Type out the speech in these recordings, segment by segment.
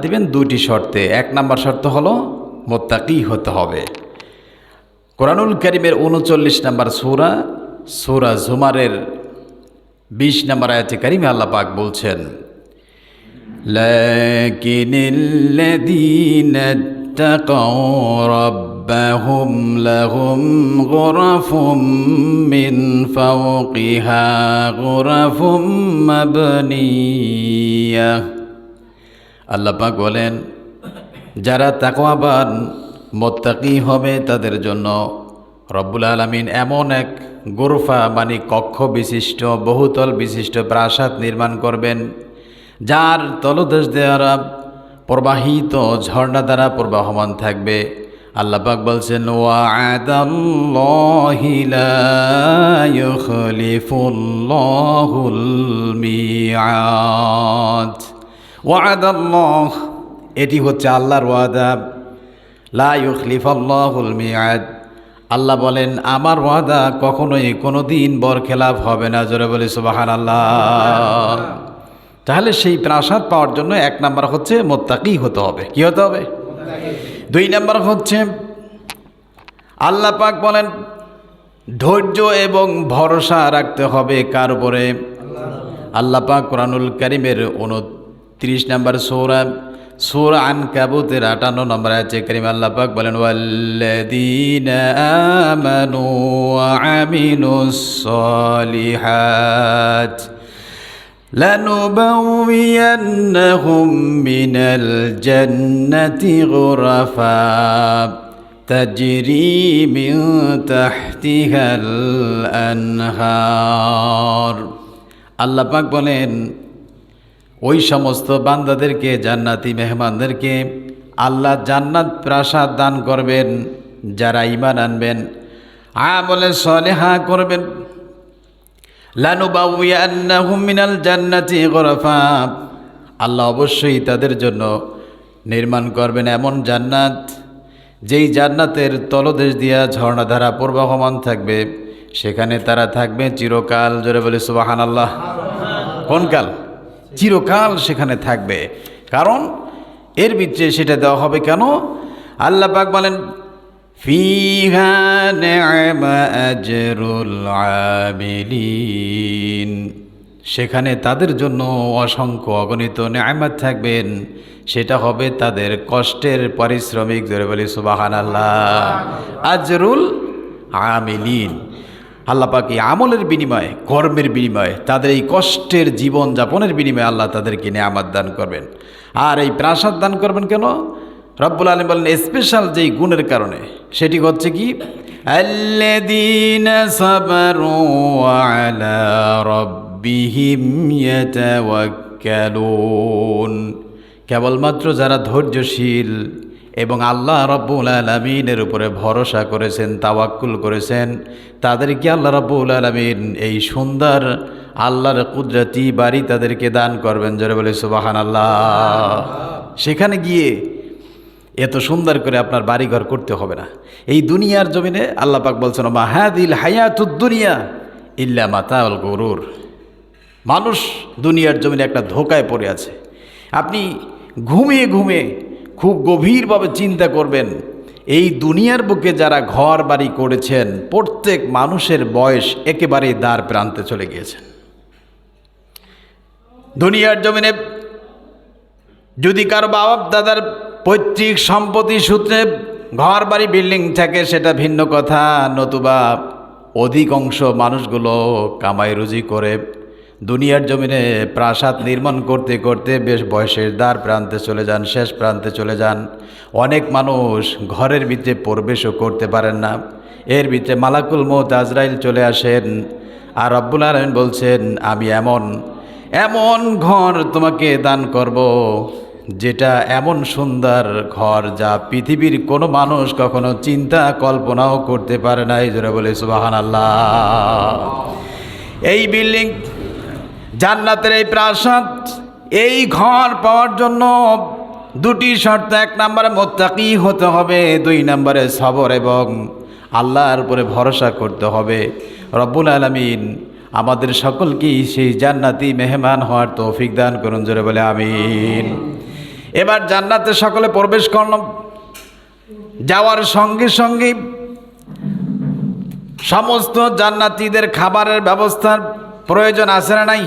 দিবেন দুইটি শর্তে। এক নাম্বার শর্ত হলো মুত্তাকি হতে হবে। কোরআনুল কারীমের ৩৯ নম্বর সূরা জুমারের ২০ নম্বর আয়াতে কারিমে আল্লাহ পাক বলছেন, লাকিনিল্লাযীনা ইত্তাকাউ রাব্বাহুম লাহুম গুরাফুম মিন ফাওকিহা গুরাফুম মাবনিয়াহ। আল্লাহ পাক বলেন, যারা তাকওয়াবান মুত্তাকি হবে তাদের জন্য রব্বুল আলামিন এমন এক গোরফা মানে কক্ষ বিশিষ্ট বহুতল বিশিষ্ট প্রাসাদ নির্মাণ করবেন, যার তলদেশ দ্বারা প্রবাহিত ঝর্ণা দ্বারা প্রবাহমান থাকবে। আল্লাহ পাক বলছেন, ওয়া'দাল্লাহি লা ইউখলিফুল্লাহুল মিআদ। ওয়া'দাল্লাহ, এটি হচ্ছে আল্লাহর ওয়াদা। লা ইউখলিফুল্লাহুল মিআদ, আল্লাহ বলেন আমার ওয়াদা কখনোই কোনোদিন বরখেলাপ হবে না। জোরে বলি সুবহানাল্লাহ। তাহলে সেই প্রাসাদ পাওয়ার জন্য এক নাম্বার হচ্ছে মুত্তাকি হতে হবে। কি হতে হবে? দুই নাম্বার হচ্ছে আল্লাহ পাক বলেন ধৈর্য এবং ভরসা রাখতে হবে কার উপরে? আল্লাহ পাক কোরআনুল কারীমের ২৯ নম্বর সূরা আনকাবুতের ৫৮ নম্বর আয়াতে কারিমে আল্লাহ পাক বলেন, ওয়াল্লাযীনা আমানু ওয়া আমিলুস সলিহাত লানুবাউইয়ান্নাহুম মিনাল জান্নাতি গুরাফা তাজরি মিন তাহতিহাল আনহার। আল্লাহ পাক বলেন ওই সমস্ত বান্দাদেরকে, জান্নাতি মেহমানদেরকে আল্লাহ জান্নাত প্রাসাদ দান করবেন যারা ঈমান আনবেন, আমলে সলিহা করবেন। লানুবাউইয়ান্নাহুম মিনাল জান্নাতি গুরাফা, আল্লাহ অবশ্যই তাদের জন্য নির্মাণ করবেন এমন জান্নাত, যেই জান্নাতের তলদেশ দিয়া ঝর্ণাধারা প্রবাহমান থাকবে, সেখানে তারা থাকবে চিরকাল। জোরে বলে সুবহানাল্লাহ। কোন কাল? চিরকাল সেখানে থাকবে। কারণ এর ভিতরে সেটা দেওয়া হবে কেন? আল্লাহ পাক বলেন, ফিহা নি'মা আজরুল আমিলিন, সেখানে তাদের জন্য অসংখ্য অগণিত নেয়ামত থাকবেন, সেটা হবে তাদের কষ্টের পারিশ্রমিক। জোরে বলি সুবহানাল্লাহ। আজরুল আমিলিন, আল্লাহ পাক এই আমলের বিনিময়ে, কর্মের বিনিময়ে, তাদের এই কষ্টের জীবন যাপনের বিনিময়ে আল্লাহ তাদেরকে নেয়ামত দান করবেন। আর এই প্রাসাদ দান করবেন কেন? রব্বুল আলামিন বলেন স্পেশাল যেই গুণের কারণে, সেটি হচ্ছে কি, আল্লাযীনা সাবারু ওয়া আলা রাব্বিহিম ইয়াতাওয়াক্কালুন, কেবলমাত্র যারা ধৈর্যশীল এবং আল্লাহ রব্বুল আলামিনের উপরে ভরসা করেছেন, তাওয়াক্কুল করেছেন, তাদেরকে আল্লাহ রব্বুল আলামিন এই সুন্দর আল্লাহর কুদরতি বাড়ি তাদেরকে দান করবেন। জোরে বলে সুবহানাল্লাহ। সেখানে গিয়ে এত সুন্দর করে আপনার বাড়িঘর করতে হবে না। এই দুনিয়ার জমিনে আল্লাহ পাক বলছেন, মা হাযিল হায়াতুদ দুনিয়া ইল্লা মাতাউল গুরুর, মানুষ দুনিয়ার জমিনে একটা ধোকায় পড়ে আছে। আপনি ঘুমিয়ে ঘুমিয়ে খুব গভীরভাবে চিন্তা করবেন, এই দুনিয়ার বুকে যারা ঘর বাড়ি করেছেন প্রত্যেক মানুষের বয়স একেবারেই দ্বার প্রান্তে চলে গিয়েছেন। দুনিয়ার জমিনে যদি কারো বাপ দাদার পৈতৃক সম্পত্তি সূত্রে ঘর বাড়ি বিল্ডিং থাকে সেটা ভিন্ন কথা, নতুবা অধিকাংশ মানুষগুলো কামাই রুজি করে দুনিয়ার জমিনে প্রাসাদ নির্মাণ করতে করতে বেশ বয়সের দ্বার প্রান্তে চলে যান, শেষ প্রান্তে চলে যান। অনেক মানুষ ঘরের ভিতরে প্রবেশও করতে পারেন না, এর ভিতরে মালাকুল মউত আজরাইল চলে আসেন। আর রব্বুল আলামিন বলছেন, আমি এমন এমন ঘর তোমাকে দান করব, যেটা এমন সুন্দর ঘর যা পৃথিবীর কোনো মানুষ কখনো চিন্তা কল্পনাও করতে পারে না। এই জোরে বলে সুবহানাল্লাহ। এই বিল্ডিং, জান্নাতের এই প্রাসাদ, এই ঘর পাওয়ার জন্য দুটি শর্ত। এক নম্বরে মুত্তাকি হতে হবে, দুই নম্বরে সবর এবং আল্লাহর উপরে ভরসা করতে হবে। রব্বুল আলামিন আমাদের সকলকেই সেই জান্নাতি মেহমান হওয়ার তৌফিক দান করুন। জোরে বলে আমিন। এবার জান্নাতে সকলে প্রবেশ করল। যাওয়ার সঙ্গে সঙ্গে সমস্ত জান্নাতীদের খাবারের ব্যবস্থার প্রয়োজন আছে না নাই?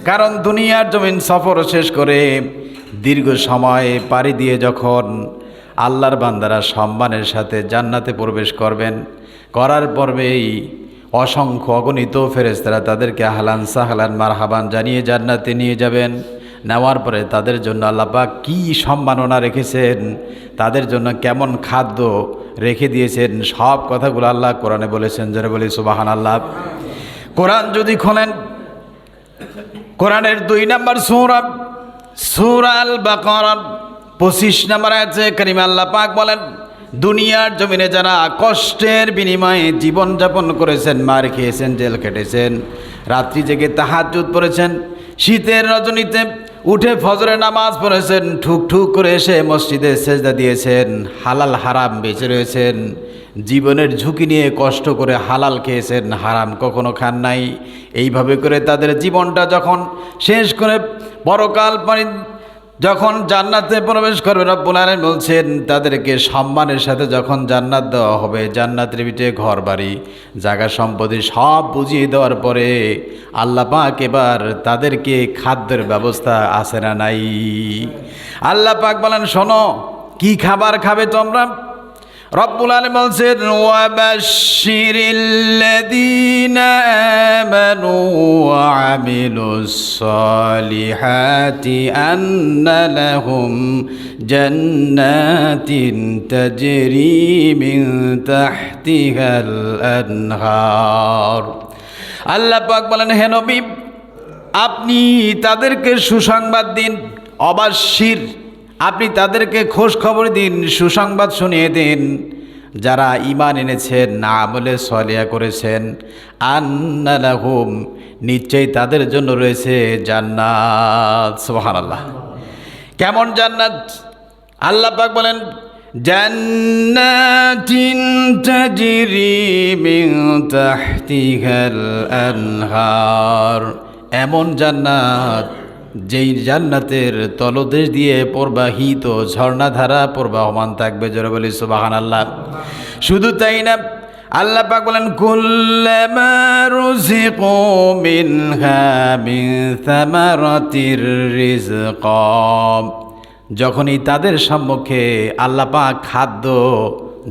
কারণ দুনিয়ার জমিন সফর শেষ করে দীর্ঘ সময় পাড়ি দিয়ে যখন আল্লাহর বান্দারা সম্মানের সাথে জান্নাতে প্রবেশ করবেন, করার পর্বেই অসংখ্য অগণিত ফেরেশতারা তাদেরকে আহলান সাহলান মারহাবান জানিয়ে জান্নাতে নিয়ে যাবেন। নেওয়ার পরে তাদের জন্য আল্লাহ পাক কী সম্মাননা রেখেছেন, তাদের জন্য কেমন খাদ্য রেখে দিয়েছেন, সব কথাগুলো আল্লাহ কোরআনে বলেছেন। যারা বলি সুবহানাল্লাহ। কোরআন যদি খোলেন, কোরআনের 2 নম্বর সূরা, সূরা আল বাকারা 25 নম্বর আয়াতে কারিমা আল্লাহ পাক বলেন, দুনিয়ার জমিনে যারা কষ্টের বিনিময়ে জীবনযাপন করেছেন, মার খেয়েছেন, জেল কেটেছেন, রাত্রি জেগে তাহাজ্জুদ পড়েছেন, শীতের রজনীতে উঠে ফজরের নামাজ পড়েছেন, ঠুক ঠুক করে এসে মসজিদে সেজদা দিয়েছেন, হালাল হারাম বেঁচে রয়েছেন, জীবনের ঝুঁকি নিয়ে কষ্ট করে হালাল খেয়েছেন, হারাম কখনো খান নাই। এইভাবে করে তাদের জীবনটা যখন শেষ করে পরকাল যখন জান্নাতে প্রবেশ করবে, রব্বুল আলামিন বলছেন তাদেরকে সম্মানের সাথে যখন জান্নাত দেওয়া হবে, জান্নাতের ভিতরে ঘর বাড়ি জায়গা সম্পত্তি সব বুঝিয়ে দেওয়ার পরে আল্লাহ পাক এবার তাদেরকে খাদ্যের ব্যবস্থা আছে না নাই? আল্লাহ পাক বলেন, শোনো কি খাবার খাবে তোমরা? রব্বুল আলামিন বলছেন, ওয়াবাশশিরিল্লাযীনা আমানু ওয়া আমিলুস সালিহাতি আন্না লাহুম জান্নাতিন তাজরি মিন তাহতিহাল আনহার। আল্লাহ পাক বলেন, হে নবী, আপনি তাদেরকে সুসংবাদ দিন। অবাশশির, আপনি তাদেরকে খোঁজ খবর দিন, সুসংবাদ শুনিয়ে দিন, যারা ঈমান এনেছেন, আমলে সলিহা করেছেন, আন্না লাহুম, নিশ্চয়ই তাদের জন্য রয়েছে জান্নাত। সুবহানাল্লাহ। কেমন জান্নাত? আল্লাহ পাক বলেন, জান্নাতিন তাজরি মিন তাহতিহাল আনহার, এমন জান্নাত যেই জান্নাতের তলদেশ দিয়ে প্রবাহিত ঝর্ণাধারা প্রবাহমান থাকবে। জোরে বলি সুবহানাল্লাহ। শুধু তাই না, আল্লাহ পাক বলেন, কুল্লামা রুজিকু মিনহা মিন সামারাতির রিজকাম, যখনই তাদের সম্মুখে আল্লাহ পাক খাদ্য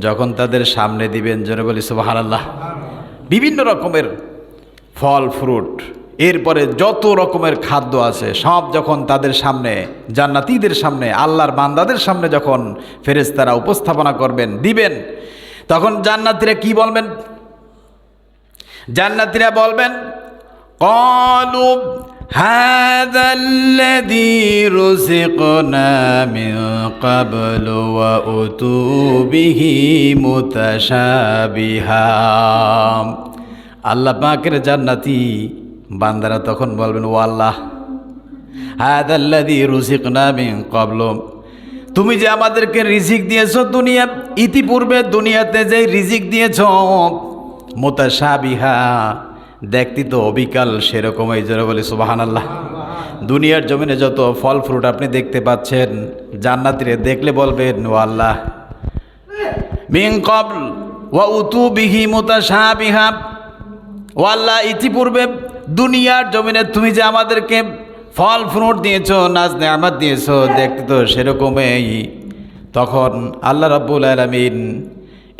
যখন তাদের সামনে দিবেন, জোরে বলি সুবহানাল্লাহ, বিভিন্ন রকমের ফল ফ্রুট, এরপরে যত রকমের খাদ্য আছে সব যখন তাদের সামনে, জান্নাতীদের সামনে, আল্লাহর বান্দাদের সামনে যখন ফেরেশতারা উপস্থাপনা করবেন, দিবেন, তখন জান্নাতীরা কি বলবেন? জান্নাতীরা বলবেন, ক্বালু হাযাল্লাযী রুযিকনা মিন ক্বাবলু ওয়া উতু বিহি মুতাশাবিহা। আল্লাহ পাকের জান্নাতী বান্দারা তখন বলবেন, ও আল্লাহ, হাযাল্লাযী রুযিকনা মিন ক্বাবলু, তুমি যে আমাদেরকে রিজিক দিয়েছো ইতিপূর্বে দুনিয়াতে যে রিজিক দিয়েছো, মুতাশাবিহা, দেখতে তো অবিকাল সেরকমই। জোরে বলি সুবহানাল্লাহ। দুনিয়ার জমিনে যত ফল ফ্রুট আপনি দেখতে পাচ্ছেন, জান্নাতীরা দেখলে বলবেন, ও আল্লাহ, মিন ক্বাবল ওয়া উতু বিহি মুতাশাবিহা, ও আল্লাহ, ইতিপূর্বে দুনিয়ার জমিনে তুমি যে আমাদেরকে ফল ফ্রুট দিয়েছো, নাজ নেয়ামত দিয়েছো, দেখতে তো সেরকমই। তখন আল্লাহ রাব্বুল আলামিন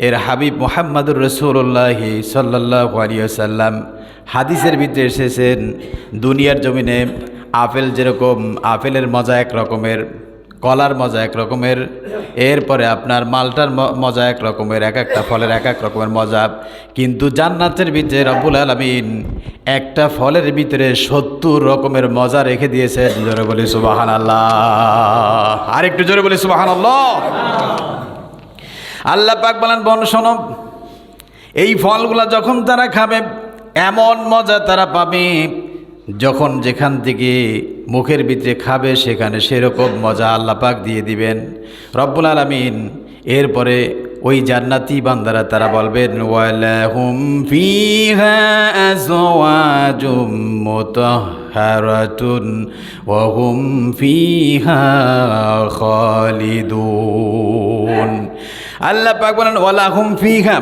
এর হাবিব মুহাম্মদুর রাসূলুল্লাহ সাল্লাল্লাহু আলাইহি ওয়াসাল্লাম হাদিসের ভিতরে এসেছেন, দুনিয়ার জমিনে আপেল যেরকম, আপেলের মজা এক রকমের, কলার মজা এক রকমের, এরপরে আপনার মালটার মজা এক রকমের, এক একটা ফলের এক এক রকমের মজা। কিন্তু জান্নাতের ভিতরে রব্বুল আলামিন একটা ফলের ভিতরে 70 রকমের মজা রেখে দিয়েছেন। জোরে বলি সুবহানাল্লাহ। আরেকটু জোরে বলি সুবহানাল্লাহ। আল্লাহ পাক বলেন, বন শোনো, এই ফলগুলা যখন তারা খাবে এমন মজা তারা পাবে, যখন যেখান থেকে মুখের ভিতরে খাবে সেখানে সেরকম মজা আল্লাহ পাক দিয়ে দিবেন রব্বুল আলামিন। এরপরে ওই জান্নাতি বান্দারা তারা বলবেন, ওয়ালাহুম ফিহা আজওয়াজুম মুতাহহারা। মুতাহহারাতুন ওয়া হুম ফিহা খালিদুন। আল্লাহ পাক বলেন ওয়ালাহুম ফিহা,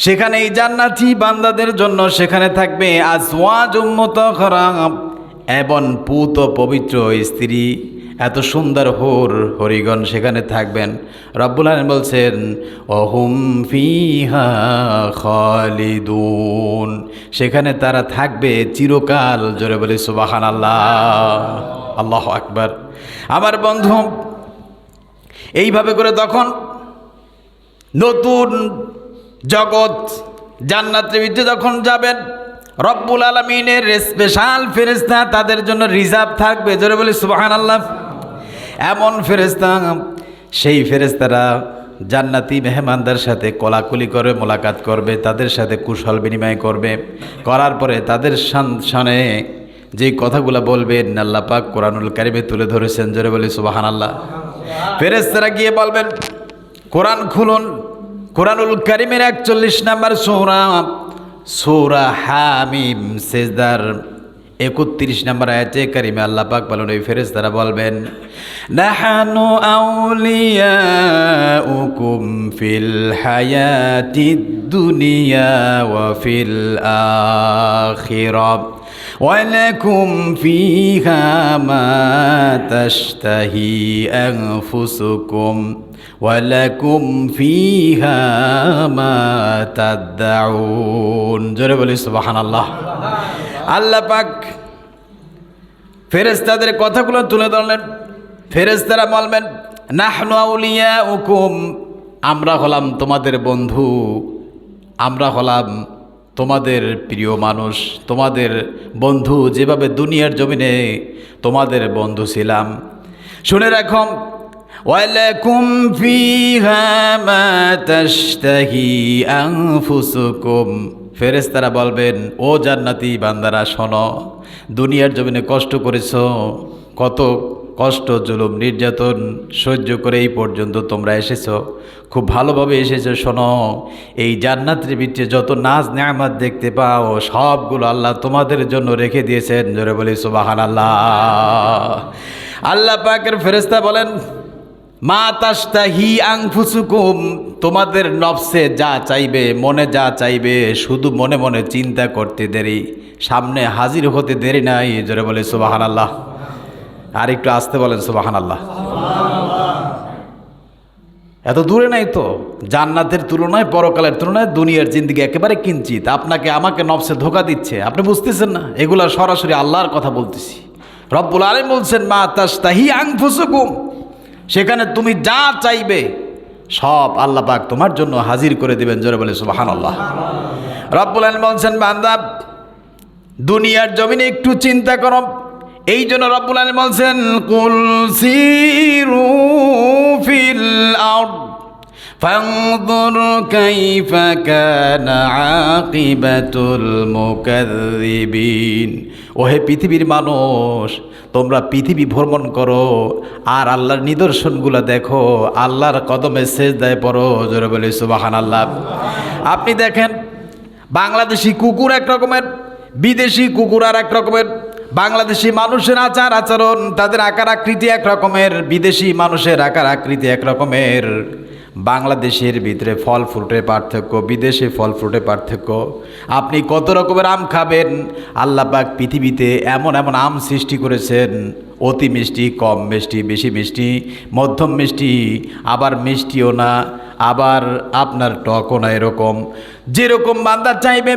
সেখানে এই জান্নাতি বান্দাদের জন্য সেখানে থাকবে আজওয়াজুম মুতাহহারা, এবং পুত পবিত্র স্ত্রী, এত সুন্দর হরিগণ সেখানে থাকবেন। রব্বুল আলামিন বলছেন ওহুম ফিহা খালিদুন, সেখানে তারা থাকবে চিরকাল। জোরে বলি সুবহানাল্লাহ, আল্লাহু আকবার। আমার বন্ধু, এইভাবে করে তখন নতুন জগৎ জান্নাতের ভিতরে যখন যাবেন, রব্বুল আলামিনের স্পেশাল ফেরেশতা তাদের জন্য রিজার্ভ থাকবে। জোরে বলি সুবহানাল্লাহ। এমন ফেরেশতা, সেই ফেরেশতারা জান্নাতি মেহমানদের সাথে কোলাকুলি করে মোলাকাত করবে, তাদের সাথে কুশল বিনিময় করবে, করার পরে তাদের সামনে যে কথাগুলো বলবেন আল্লাহ পাক কোরআনুল কারিমে তুলে ধরেছেন। জোরে বলি সুবহানাল্লাহ। ফেরেশতারা গিয়ে বলবেন কোরআন খুলুন, কোরআনুল কারিমের 41 নম্বর সূরা, সূরা হামিম সেজদার 31 নম্বর আয়াতে কারিমে আল্লাহ পাক বলেন, ওই ফেরেশতারা বলবেন নাহানু আউলিয়াউকুম ফিল হায়াতিদ দুনিয়া ওয়া ফিল আখিরাহ ওয়া লাকুম ফিহা মা তাশতাহি আনফুসুকুম ওয়ালাকুম ফিহা মা তাদউন। জোরে বলি সুবহানাল্লাহ। আল্লাহ পাক ফেরেশতাদের কথাগুলো তুলে ধরলেন। ফেরেশতারা বলবেন নাহনু আউলিয়াউকুম, আমরা হলাম তোমাদের বন্ধু, আমরা হলাম তোমাদের প্রিয় মানুষ, তোমাদের বন্ধু, যেভাবে দুনিয়ার জমিনে তোমাদের বন্ধু ছিলাম। শুনে রাখো ওয়ালাকুম ফিহা মা তাশতাহি আনফুসুকুম, ফেরেশতারা বলবেন ও জান্নাতি বান্দারা শোনো, দুনিয়ার জমিনে কষ্ট করেছো, কত কষ্ট জুলুম নির্যাতন সহ্য করে এই পর্যন্ত তোমরা এসেছো, খুব ভালোভাবে এসেছো। শোনো, এই জান্নাতের ভিতরে যত নাজ নেয়ামত দেখতে পাও সবগুলো আল্লাহ তোমাদের জন্য রেখে দিয়েছেন। জোরে বলি সুবহানাল্লাহ। আল্লাহ পাকের ফেরেশতা বলেন মা তাশতাহি আনফুসুকুম, তোমাদের নফসে যা চাইবে, মনে যা চাইবে, শুধু মনে মনে চিন্তা করতে দেরি, সামনে হাজির হতে দেরি নাই। জোরে বলে সুবহানাল্লাহ। আর একটু আসতে বলেন সুবহানাল্লাহ। এত দূরে নাই তো, জান্নাতের তুলনায়, পরকালের তুলনায় দুনিয়ার জিন্দেগি একেবারে কিঞ্চিত। আপনাকে আমাকে নফসে ধোঁকা দিচ্ছে, আপনি বুঝতেছেন না। এগুলা সরাসরি আল্লাহর কথা বলতেছি। রব্বুল আলামিন বলছেন মা তাশতাহি আনফুসুকুম, সেখানে তুমি যা চাইবে সব আল্লাহ পাক তোমার জন্য হাজির করে দিবেন। জোরে বলে সুবহানাল্লাহ। রব্বুল আলামিন বলছেন বান্দা দুনিয়ার জমিনে একটু চিন্তা করো। এই জন্য রব্বুল আলামিন বলছেন কুল সিরু ফিল আরদ ফানজুর কাইফা কানা আকিবাতুল মুকাযযিবিন। ওহে পৃথিবীর মানুষ, তোমরা পৃথিবী ভ্রমণ করো আর আল্লাহর নিদর্শনগুলো দেখো, আল্লাহর কদমে সেজদায় পড়ো। জোরে বলে সুবহানাল্লাহ। আপনি দেখেন বাংলাদেশি কুকুর এক রকমের, বিদেশি কুকুর আর এক রকমের। বাংলাদেশি মানুষের আচার আচরণ, তাদের আকার আকৃতি এক রকমের, বিদেশি মানুষের আকার আকৃতি এক রকমের। বাংলাদেশের ভিতরে ফল ফ্রুটের পার্থক্য, বিদেশে ফল ফ্রুটের পার্থক্য। আপনি কত রকমের আম খাবেন, আল্লাহ পাক পৃথিবীতে এমন এমন আম সৃষ্টি করেছেন, অতি মিষ্টি, কম মিষ্টি, বেশি মিষ্টি, মধ্যম মিষ্টি, আবার মিষ্টিও না, আবার আপনার টকও না। এরকম যেরকম বান্দা চাইবে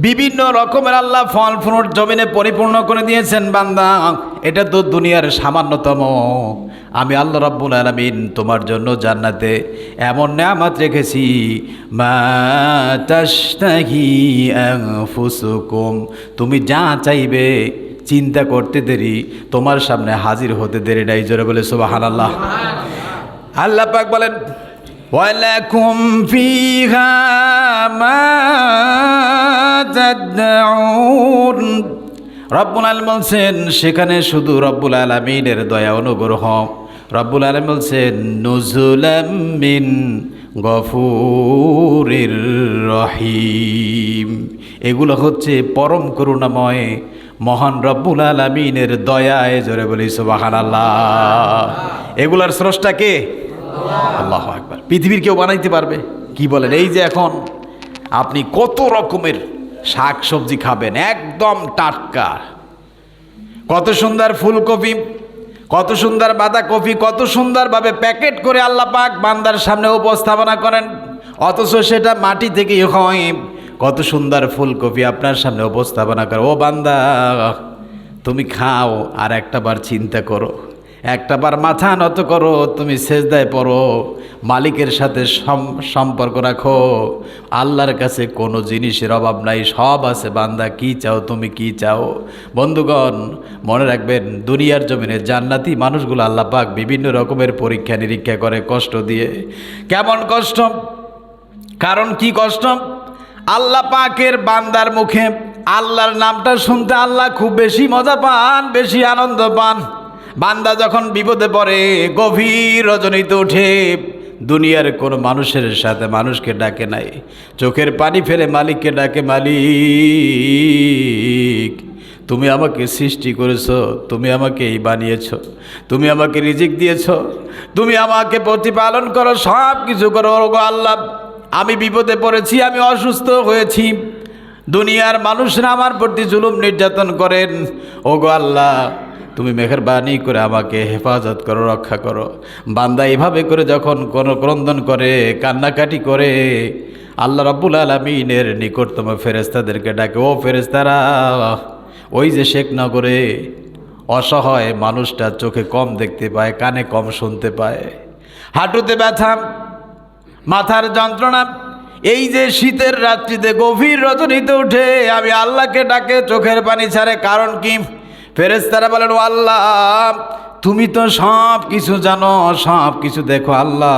বিভিন্ন রকমের আল্লাহ ফল ফ্রুট জমিনে পরিপূর্ণ করে দিয়েছেন। বান্দা এটা তো দুনিয়ার সামান্যতম। আমি আল্লাহ রাব্বুল আলামিন তোমার জন্য জান্নাতে এমন নেয়ামত রেখেছি মা তাশতাহি আনফুসুকুম, তুমি যা চাইবে চিন্তা করতে দেরি, তোমার সামনে হাজির হতে দেরি নাই। জোরে বলে সুবহানাল্লাহ। আল্লাহ পাক বলেন ওয়ালাকুম ফিহা মা তাদউন। রব্বুল আলামিন বলছেন সেখানে শুধু রব্বুল আলামিনের দয়া অনুগ্রহ। রব্বুল আলামিন বলছেন নুজুলাম মিন গফুরির রহিম, এগুলো হচ্ছে পরম করুণাময় মহান রব্বুল আলামিনের দয়ায়, জোরে বলি সুবহানাল্লাহ। এগুলার স্রষ্টা কে? আল্লাহু আকবার। পৃথিবীর কেউ বানাইতে পারবে? কি বলেন? এই যে এখন আপনি কত রকমের শাক সবজি খাবেন একদম টাটকা, কত সুন্দর ফুলকপি, কত সুন্দর বাঁধাকপি, কত সুন্দরভাবে প্যাকেট করে আল্লাহ পাক বান্দার সামনে উপস্থাপনা করেন, অথচ সেটা মাটি থেকেই হয়। কত সুন্দর ফুলকপি আপনার সামনে উপস্থাপনা করে। ও বান্দা, তুমি খাও আর একটাবার চিন্তা করো, একটাবার মাথা নত করো, তুমি সেজদায় পড়ো, মালিকের সাথে সম্পর্ক রাখো। আল্লাহর কাছে কোনো জিনিসের অভাব নাই, সব আছে। বান্দা কি চাও, তুমি কি চাও? বন্ধুগণ মনে রাখবেন, দুনিয়ার জমিনে জান্নাতি মানুষগুলো আল্লাহ পাক বিভিন্ন রকমের পরীক্ষা নিরীক্ষা করে কষ্ট দিয়ে। কেমন কষ্ট? কারণ কি কষ্ট? আল্লাহ পাকের বান্দার মুখে আল্লাহর নামটা শুনতে আল্লাহ খুব বেশি মজা পান, বেশি আনন্দ পান। বান্দা যখন বিপদে পড়ে, গভীর রজনীতে উঠে, দুনিয়ার কোনো মানুষের সাথে মানুষকে ডাকে নাই, চোখের পানি ফেলে মালিককে ডাকে, মালিক তুমি আমাকে সৃষ্টি করেছো, তুমি আমাকে এই বানিয়েছ, তুমি আমাকে রিজিক দিয়েছ, তুমি আমাকে প্রতিপালন করো, সব কিছু করো। ওগো আল্লাহ, আমি বিপদে পড়েছি, আমি অসুস্থ হয়েছি, দুনিয়ার মানুষরা আমার প্রতি জুলুম নির্যাতন করেন। ওগো আল্লাহ, তুমি মেহেরবানি করে আমাকে হেফাজত করো, রক্ষা করো। বান্দা এভাবে করে যখন কোনো ক্রন্দন করে, কান্নাকাটি করে, আল্লাহ রাব্বুল আলামিনের নিকটতম ফেরেশতাদেরকে ডাকে, ও ফেরেশতারা, ওই যে শেখনগরে অসহায় মানুষটা চোখে কম দেখতে পায়, কানে কম শুনতে পায়, হাঁটুতে ব্যথা, মাথার যন্ত্রণা, এই যে শীতের রাত্রিতে গভীর রজনীতে উঠে আমি আল্লাহকে ডাকে, চোখের পানি ছাড়ে, কারণ কি? ফেরেশতারা বলেন, ও আল্লাহ, তুমি তো সব কিছু জানো, সব কিছু দেখো আল্লাহ।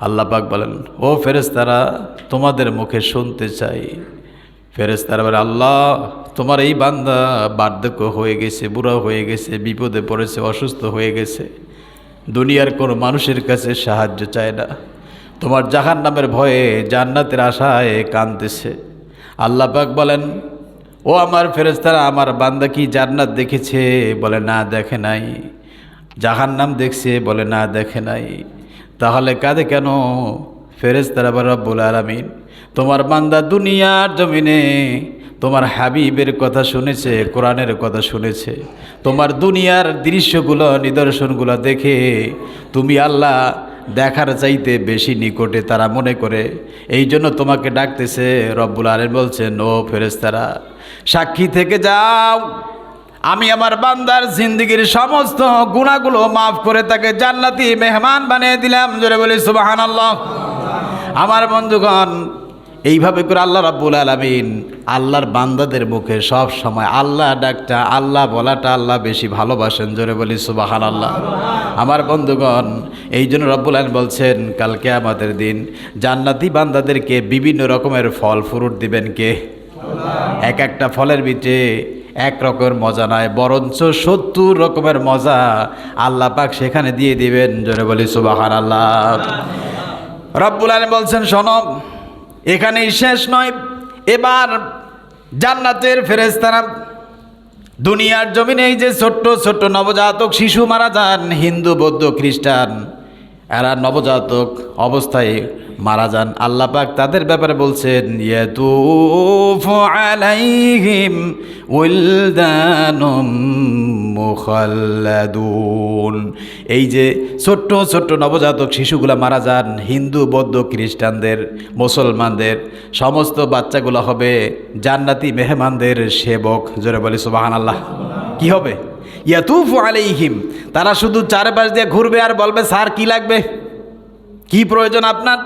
আল্লাহ পাক বলেন, ও ফেরেশতারা, তোমাদের মুখে শুনতে চাই। ফেরেশতারা বলে, আল্লাহ, তোমার এই বান্দা বার্ধক্য হয়ে গেছে, বুড়া হয়ে গেছে, বিপদে পড়েছে, অসুস্থ হয়ে গেছে, দুনিয়ার কোনো মানুষের কাছে সাহায্য চায় না, তোমার জাহান্নামের ভয়ে জান্নাতের আশায় কাঁদতেছে। আল্লাহ পাক বলেন, ও আমার ফেরেশতারা, আমার বান্দা কি জান্নাত দেখেছে? বলে না, দেখে নাই। জাহান্নাম দেখছে? বলে না, দেখে নাই। তাহলে কাঁদে কেন? ফেরেশতারা বলে, রব্বুল আলামিন, তোমার বান্দা দুনিয়ার জমিনে তোমার হাবিবের কথা শুনেছে, কোরআনের কথা শুনেছে, তোমার দুনিয়ার দৃশ্যগুলো, নিদর্শনগুলো দেখে তুমি আল্লাহ দেখার চাইতে বেশি নিকটে তারা মনে করে, এই জন্য তোমাকে ডাকতেছে। রব্বুল আলামিন বলছেন, ও ফেরেশতারা, সাক্ষী থেকে যাও, আমি আমার বান্দার জিন্দেগির সমস্ত গুনাহগুলো মাফ করে তাকে জান্নাতি মেহমান বানিয়ে দিলাম। জোরে বলি সুবহানাল্লাহ। আমার বন্ধুগণ, এইভাবে করে আল্লাহ রাব্বুল আলামিন আল্লাহর বান্দাদের মুখে সব সময় আল্লাহ ডাকটা, আল্লাহ বলাটা আল্লাহ বেশি ভালোবাসেন। জোরে বলি সুবহানাল্লাহ। আমার বন্ধুগণ, এই জন্য রব্বুল আলামিন বলছেন, কাল কিয়ামতের দিন জান্নাতি বান্দাদেরকে বিভিন্ন রকমের ফল ফ্রুট দিবেন কে? এক একটা ফলের ভিতরে এক রকমের মজা নয়, বরঞ্চ 70 রকমের মজা আল্লাহ পাক সেখানে দিয়ে দিবেন। জোরে বলি সুবহানাল্লাহ। রব্বুল আলামিন বলছেন, শোনো, এখানেই শেষ নয়, এবার জান্নাতের ফেরেশতারা দুনিয়ার জমিনে এই যে ছোট্ট ছোট্ট নবজাতক শিশু মারা যান, হিন্দু বৌদ্ধ খ্রিস্টান, এরা নবজাতক অবস্থায় মারা যান, আল্লাহ পাক তাদের ব্যাপারে বলছেন, ইয়াতুফু আলাইহিম উলদানুম মুখাল্লাদুন। এই যে ছোট্ট ছোট্ট নবজাতক শিশুগুলা মারা যান, হিন্দু বৌদ্ধ খ্রিস্টানদের, মুসলমানদের সমস্ত বাচ্চাগুলো হবে জান্নাতি মেহমানদের সেবক। জোরে বলি সুবহানাল্লাহ। কি হবে? ইয়াতুফু আলাইহিম, তারা শুধু চারপাশ দিয়ে ঘুরবে আর বলবে, স্যার কি লাগবে, কি প্রয়োজন আপনার?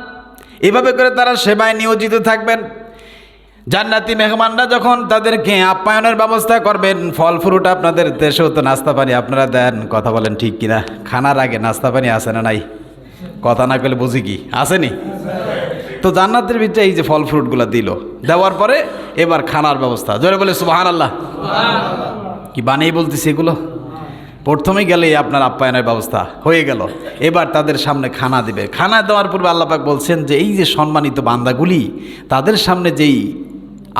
এভাবে করে তারা সেবায় নিয়োজিত থাকবেন। জান্নাতি মেহমানরা যখন তাদেরকে আপ্যায়নের ব্যবস্থা করবেন, ফল ফ্রুট, আপনাদের দেশেও তো নাস্তা পানি আপনারা দেন, কথা বলেন ঠিক কিনা? খানার আগে নাস্তা পানি আছে না নাই? কথা না করলে বুঝি কি, আসেনি? তো জান্নাতের ভিতরে এই যে ফল ফ্রুটগুলো দিল, দেওয়ার পরে এবার খানার ব্যবস্থা। জোরে বলে সুবহানাল্লাহ। কি বানিয়ে বলতেছি এগুলো? প্রথমে গেলে আপনার আপ্যায়নের ব্যবস্থা হয়ে গেল, এবার তাদের সামনে খানা দিবে। খানা দেওয়ার পূর্বে আল্লাহ পাক বলছেন যে এই যে সম্মানিত বান্দাগুলি, তাদের সামনে যেই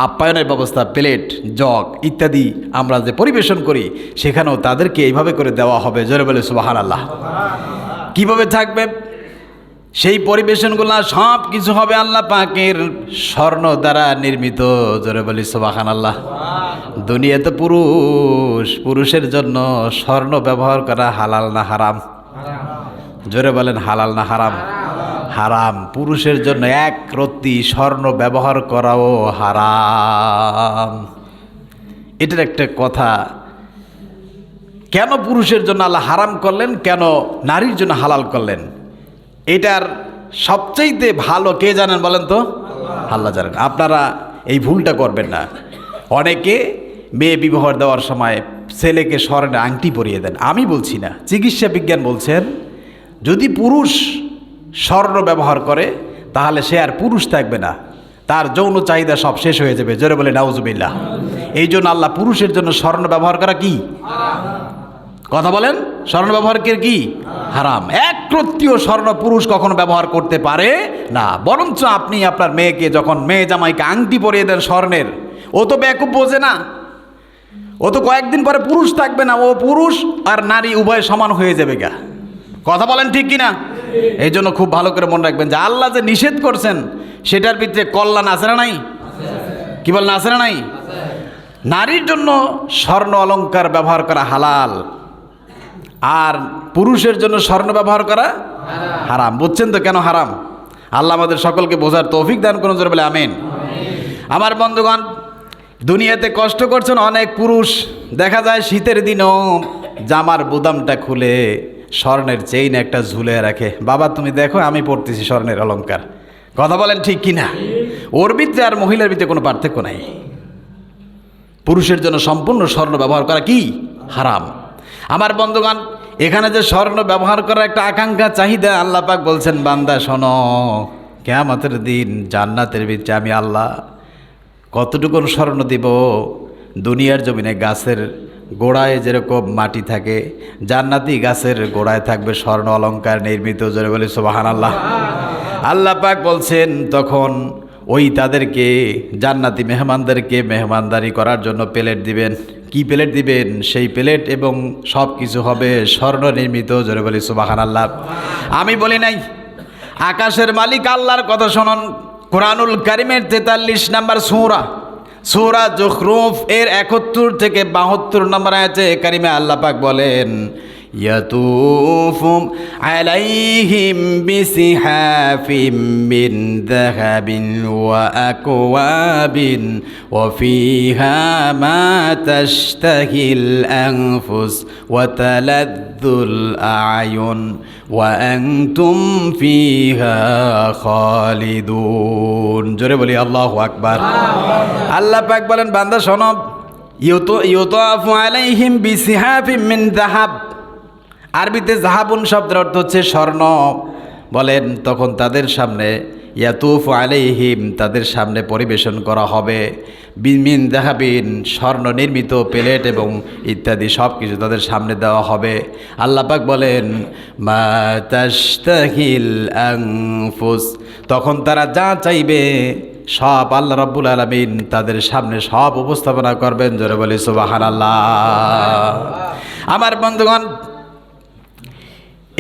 আপ্যায়নের ব্যবস্থা, প্লেট, জগ ইত্যাদি আমরা যে পরিবেশন করি, সেখানেও তাদেরকে এইভাবে করে দেওয়া হবে। জোরে বলে সুবহানাল্লাহ। কিভাবে থাকবে সেই পরিবেশনগুলো? সব কিছু হবে আল্লাহ পাকের স্বর্ণ দ্বারা নির্মিত। জোরে বলি সুবহানাল্লাহ। দুনিয়াতে পুরুষের জন্য স্বর্ণ ব্যবহার করা হালাল না হারাম? জোরে বলেন হালাল না হারাম? হারাম। পুরুষের জন্য এক রত্তি স্বর্ণ ব্যবহার করাও হারাম। এটার একটা কথা, কেন পুরুষের জন্য আল্লাহ হারাম করলেন, কেন নারীর জন্য হালাল করলেন? এটার সবচাইতে ভালো কে জানেন বলেন তো? আল্লাহ জানেন। আপনারা এই ভুলটা করবেন না। অনেকে মেয়ে বিবাহ দেওয়ার সময় ছেলেকে স্বর্ণের আংটি পরিয়ে দেন। আমি বলছি না, চিকিৎসা বিজ্ঞান বলছেন যদি পুরুষ স্বর্ণ ব্যবহার করে তাহলে সে আর পুরুষ থাকবে না, তার যৌন চাহিদা সব শেষ হয়ে যাবে। জোরে বলে নাউজুবিল্লাহ। এই জন্য আল্লাহ পুরুষের জন্য স্বর্ণ ব্যবহার করা কি? কথা বলেন, স্বর্ণ ব্যবহার কি? হারাম। এক রত্তিও স্বর্ণ পুরুষ কখনো ব্যবহার করতে পারে না। বরঞ্চ আপনি আপনার মেয়েকে যখন মেয়ে জামাইকে আংটি পরিয়ে দেন স্বর্ণের, ও তো বেকুব বোঝে না, ও তো কয়েকদিন পরে পুরুষ থাকবে না, ও পুরুষ আর নারী উভয় সমান হয়ে যাবে গা। কথা বলেন ঠিক কিনা? এই জন্য খুব ভালো করে মনে রাখবেন যে আল্লাহ যে নিষেধ করছেন সেটার ভিতরে কল্যাণ আছে না নাই? কি বলেন, আছে না নাই? নারীর জন্য স্বর্ণ অলংকার ব্যবহার করা হালাল, আর পুরুষের জন্য স্বর্ণ ব্যবহার করা হারাম। বুঝছেন তো কেন হারাম? আল্লাহ আমাদের সকলকে বোঝার তৌফিক দান করুন। জোরে বলে আমিন। আমার বন্ধুগণ, দুনিয়াতে কষ্ট করছেন অনেক পুরুষ, দেখা যায় শীতের দিনও জামার বুদামটা খুলে স্বর্ণের চেইন একটা ঝুলে রাখে। বাবা তুমি দেখো আমি পড়তেছি স্বর্ণের অলংকার। কথা বলেন ঠিক কিনা? ওর ভিতরে আর মহিলার ভিতরে কোনো পার্থক্য নাই। পুরুষের জন্য সম্পূর্ণ স্বর্ণ ব্যবহার করা কি? হারাম। আমার বন্ধুগণ, এখানে যে স্বর্ণ ব্যবহার করার একটা আকাঙ্ক্ষা, চাহিদা, আল্লাহ পাক বলছেন বান্দা শোনো, কিয়ামতের দিন জান্নাতের ভিতরে আমি আল্লাহ কতটুকু স্বর্ণ দিব। দুনিয়ার জমিনে গাছের গোড়ায় যেরকম মাটি থাকে, জান্নাতি গাছের গোড়ায় থাকবে স্বর্ণ অলংকার নির্মিত। জোরে বলে সুবহানাল্লাহ। আল্লাহ পাক বলছেন তখন ওই তাদেরকে জান্নাতি মেহমানদেরকে মেহমানদারি করার জন্য প্লেট দিবেন। কি প্লেট দিবেন? সেই প্লেট এবং সব কিছু হবে স্বর্ণ নির্মিত। জোরে বলি সুবহানাল্লাহ। আমি বলি নাই, আকাশের মালিক আল্লাহর কথা শুনুন। কোরআনুল কারিমের 43 নম্বর সূরা যুখরুফ এর 71 থেকে 72 নম্বর আয়াতে কারিমে আল্লাহ পাক বলেন, ইয়াতুফু আলাইহিম বিসিহাফিম মিন যাহাবিন ওয়া আকওয়াবিন ওয়া ফিহা মা তাশতাহিল আনফুস ওয়া তালাদ্দুল আয়ুন ওয়া আনতুম ফিহা খালিদুন। জোরে বলি আল্লাহু আকবার। আল্লাহ পাক বলেন বান্দা শোনো, ইউতাফু আলাইহিম বিসিহাফিম মিন যাহাব, আরবিতে জাহাবুন শব্দের অর্থ হচ্ছে স্বর্ণ। বলেন তখন তাদের সামনে ইয়াতুফু আলাইহিম, তাদের সামনে পরিবেশন করা হবে মিন যাহাবিন, স্বর্ণ নির্মিত প্লেট এবং ইত্যাদি সব কিছু তাদের সামনে দেওয়া হবে। আল্লাহ পাক বলেন মা তাশতাহিল আনফুস, তখন তারা যা চাইবে সব আল্লাহ রাব্বুল আলামিন তাদের সামনে সব উপস্থাপনা করবেন। জোরে বলি সুবহানাল্লাহ। আমার বন্ধুগণ,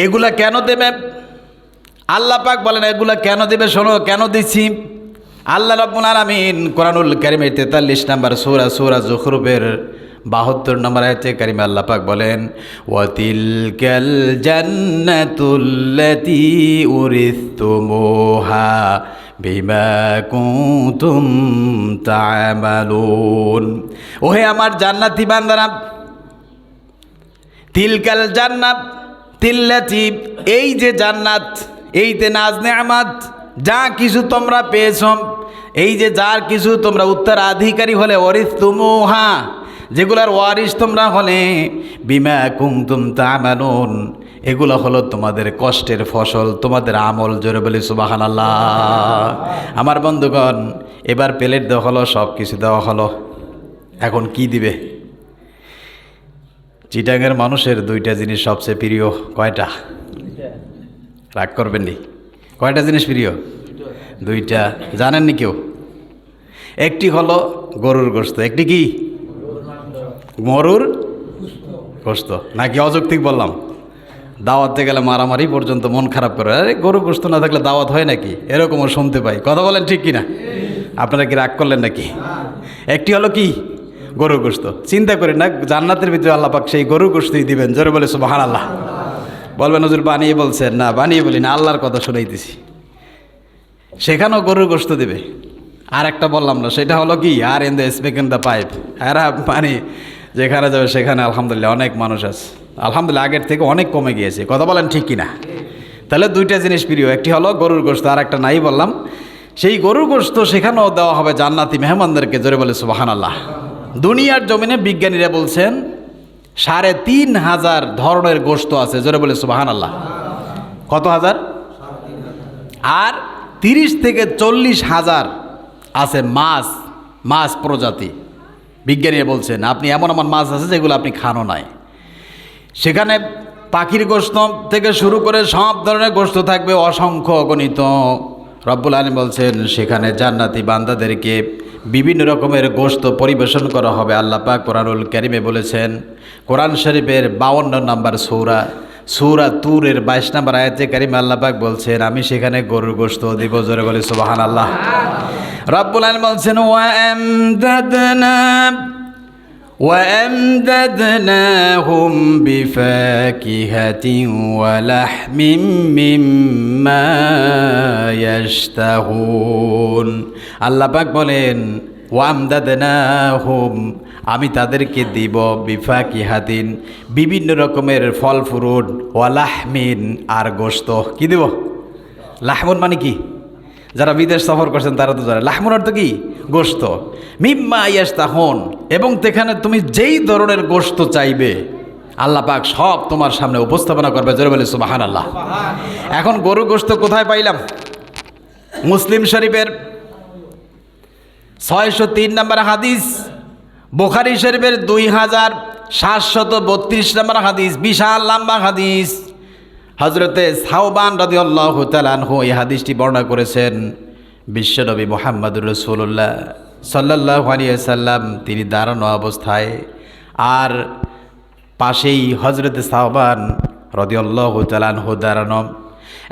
এগুলা কেন দেবে? আল্লাহ পাক বলেন এগুলা কেন দেবে শোনো, কেন দিচ্ছি। আল্লাহ রাব্বুল আলামিন কোরআনুল কারীমের 43 নম্বর সূরা যুখরুফের 72 নম্বর আয়াতে কারিমে আল্লাহ পাক বলেন, ওয়াতিলকাল জান্নাতুল্লাতী উরিসতুমুহা বিমা কুনতুম তা'মালুন। ওহে আমার জান্নাতি বান্দারা, তিলকাল জান্নাত তিল্লাতি, এই যে জান্নাত, এইতে নাজ নেয়ামাত, যা কিছু তোমরা পেয়েছ, এই যে যার কিছু তোমরা উত্তরাধিকারী হলে, ওয়ারিসতুমুহা, যেগুলার ওয়ারিস তোমরা হলে, বিমা কুনতুম তা'মালুন, এগুলো হলো তোমাদের কষ্টের ফসল, তোমাদের আমল। জোরে বলি সুবহানাল্লাহ। আমার বন্ধুগণ, এবার প্লেট দেওয়া হলো, সব কিছু দেওয়া হলো, এখন কি দিবে? চিটাঙের মানুষের দুইটা জিনিস সবচেয়ে প্রিয়। কয়টা? রাগ করবেন নি? কয়টা জিনিস প্রিয়? দুইটা। জানেননি কেউ? একটি হলো গরুর গোশত, একটি কি গরুর গোশত। নাকি অযৌক্তিক বললাম? দাওয়াতে গেলে মারামারি পর্যন্ত মন খারাপ করে, আরে গরু গোশত না থাকলে দাওয়াত হয় নাকি, এরকমও শুনতে পাই। কথা বলেন ঠিক কিনা? আপনারা কি রাগ করলেন নাকি? একটি হলো কি গরু গোশত। চিন্তা করি না, জান্নাতের ভিতরে আল্লাহ পাক সেই গরু গোশতই দিবেন। জোরে বলে সুবহানাল্লাহ। বলবেন হুজুর বানিয়ে বলছেন। না, বানিয়ে বলি না, আল্লাহর কথা শুনাইতেছি। সেখানেও গরুর গোশত দিবে। আর একটা বললাম না, সেটা হলো কি, আর in the spec in the pipe. এরা মানে যেখানে যাবে সেখানে আলহামদুলিল্লাহ অনেক মানুষ আছে। আলহামদুলিল্লাহ আগের থেকে অনেক কমে গিয়েছে। কথা বলেন ঠিক কিনা? তাহলে দুইটা জিনিস প্রিয়, একটি হলো গরুর গোশত, আর একটা নাই বললাম। সেই গরুর গোশত সেখানেও দেওয়া হবে জান্নাতি মেহমানদেরকে। জোরে বলে সুবহানাল্লাহ। দুনিয়ার জমিনে বিজ্ঞানীরা বলছেন ৩৫০০ ধরনের গোশত আছে। জোরে বলে সুবহানাল্লাহ। কত হাজার? আর ৩০ থেকে ৪০,০০০ আছে মাছ প্রজাতি। বিজ্ঞানীরা বলছেন আপনি এমন মাছ আছে যেগুলো আপনি খানো নাই। সেখানে পাখির গোশত থেকে শুরু করে সব ধরনের গোশত থাকবে, অসংখ্য অগণিত। রব্বুল আলামিন বলছেন সেখানে জান্নাতি বান্দাদেরকে বিভিন্ন রকমের গোশত পরিবেশন করা হবে। আল্লাহ পাক কোরআনুল কারীমে বলেছেন, কোরআন শরীফের 52 নম্বর সূরা তুরের 22 নম্বর আয়াতে কারিমে আল্লাহ পাক বলছেন আমি সেখানে গরুর গোশত দিব। জোরে বলে সুবহানাল্লাহ। রব্বুল আলামিন বলছেন وأمددناهم بفاكهة ولحم مما يشتهون। আল্লাহ পাক বলেন ওয়ামদাদনাহুম, আমি তাদেরকে দিব বিফাকিহাতিন, বিভিন্ন রকমের ফল ফ্রুট, ওয়ালাহমিন, আর গোশত। কি দিব? লাহমুন মানে কি? যারা বিদেশ সফর করছেন তারা তো জানে লাহমুন অর্থ কি? গোশত। মিম্মা ইয়াশতাহুন, এবং সেখানে তুমি যেই ধরনের গোশত চাইবে আল্লাহ পাক সব তোমার সামনে উপস্থাপনা করবে। জোরে বলে সুবহানাল্লাহ। এখন গরু গোশত কোথায় পাইলাম? মুসলিম শরীফের ৬০৩ নম্বর হাদিস, বুখারী শরীফের ২৭৩২ নম্বর হাদিস, বিশাল লম্বা হাদিস। হযরতে সাওবান রাদিয়াল্লাহু তাআলা আনহু এই হাদিসটি বর্ণনা করেছেন। বিশ্বনবী মুহাম্মদুর রাসূলুল্লাহ সাল্লাল্লাহু আলাইহি ওয়াসাল্লাম তিনি দাঁড়ানো অবস্থায়, আর পাশেই হযরতে সাওবান রাদিয়াল্লাহু তাআলা আনহু দাঁড়ানো।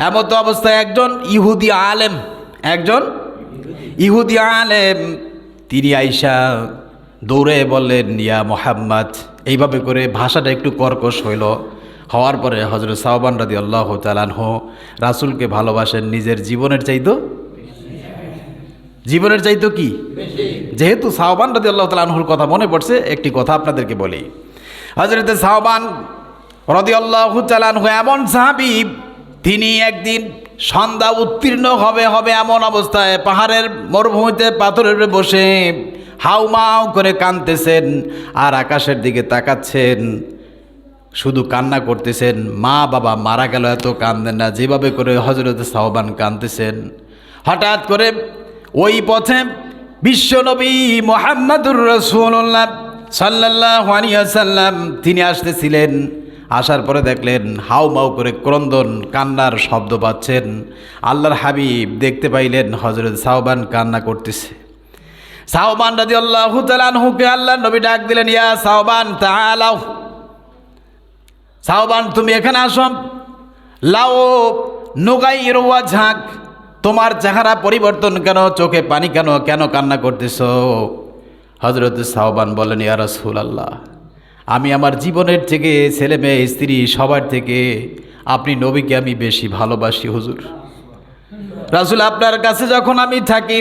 এমত অবস্থায় একজন ইহুদি আলেম তিনি আইসা দৌড়ে বললেন ইয়া মুহাম্মদ। এইভাবে করে ভাষাটা একটু কর্কশ হওয়ার পরে হযরত সাওবান রাদিয়াল্লাহু তাআলা আনহু রাসূলকে ভালোবাসেন নিজের জীবনের চাইতো কি? যেহেতু সাওবান রাদিয়াল্লাহু তাআলা আনহুর কথা মনে পড়ছে, একটি কথা আপনাদেরকে বলি। হযরত সাওবান রাদিয়াল্লাহু তাআলা আনহু এমন সাহাবী, তিনি একদিন সন্ধ্যা উত্তীর্ণ হবে এমন অবস্থায় পাহাড়ের মরুভূমিতে পাথরের বসে হাউমাউ করে কাঁদতেছেন, আর আকাশের দিকে তাকাচ্ছেন, শুধু কান্না করতেছেন। মা বাবা মারা গেল এত কান্দেন না যেভাবে করে হযরত সাওবান কাঁদতেছেন। হঠাৎ করে ওই পথে বিশ্বনবী মুহাম্মদুর রাসূলুল্লাহ সাল্লাল্লাহু আলাইহি ওয়াসাল্লাম তিনি আসতেছিলেন। আসার পরে দেখলেন হাউমাউ করে ক্রন্দন কান্নার শব্দ পাচ্ছেন। আল্লাহর হাবিব দেখতে পাইলেন হযরত সাওবান কান্না করতেছে। সাওবান রাদিয়াল্লাহু তাআলা আনহুকে আল্লাহর নবী ডাক দিলেন, ইয়া সাওবান তাআলাও, সাওবান তুমি এখানে আসো। লাও নুগাইর ওয়াজহাক, তোমার চেহারা পরিবর্তন কেন, চোখে পানি কেন কান্না করতেছো? হযরত সাওবান বলেন ইয়া রাসূলুল্লাহ, আমি আমার জীবনের থেকে, ছেলে মেয়ে স্ত্রী সবার থেকে আপনি নবীকে আমি বেশি ভালোবাসি হুজুর। রাসূল আপনার কাছে যখন আমি থাকি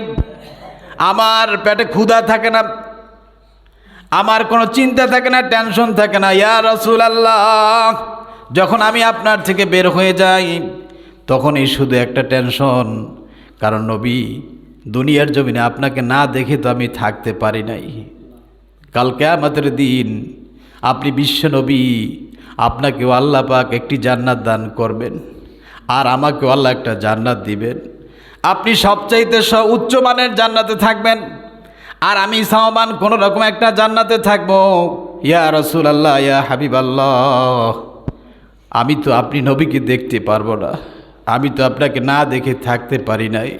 আমার পেটে ক্ষুধা থাকে না, আমার কোনো চিন্তা থাকে না, টেনশন থাকে না। ইয়া রাসূলুল্লাহ, যখন আমি আপনার থেকে বের হয়ে যাই তখনই শুধু একটা টেনশন, কারণ নবী দুনিয়ার জমিনে আপনাকে না দেখে তো আমি থাকতে পারি নাই। কাল কিয়ামতের দিন আপনি বিশ্ব নবী, আপনাকেও আল্লাহ পাক একটি জান্নাত দান করবেন, আর আমাকেও আল্লাহ একটা জান্নাত দিবেন। আপনি সবচাইতে উচ্চমানের জান্নাতে থাকবেন, আর আমি সাওবান কোন রকম একটা জান্নাতে থাকবো। ইয়া রাসূলুল্লাহ, ইয়া হাবিবাল্লাহ, আমি তো আপনি নবীকে দেখতে পারবো না, আমি তো আপনাকে না দেখে থাকতে পারি নাই।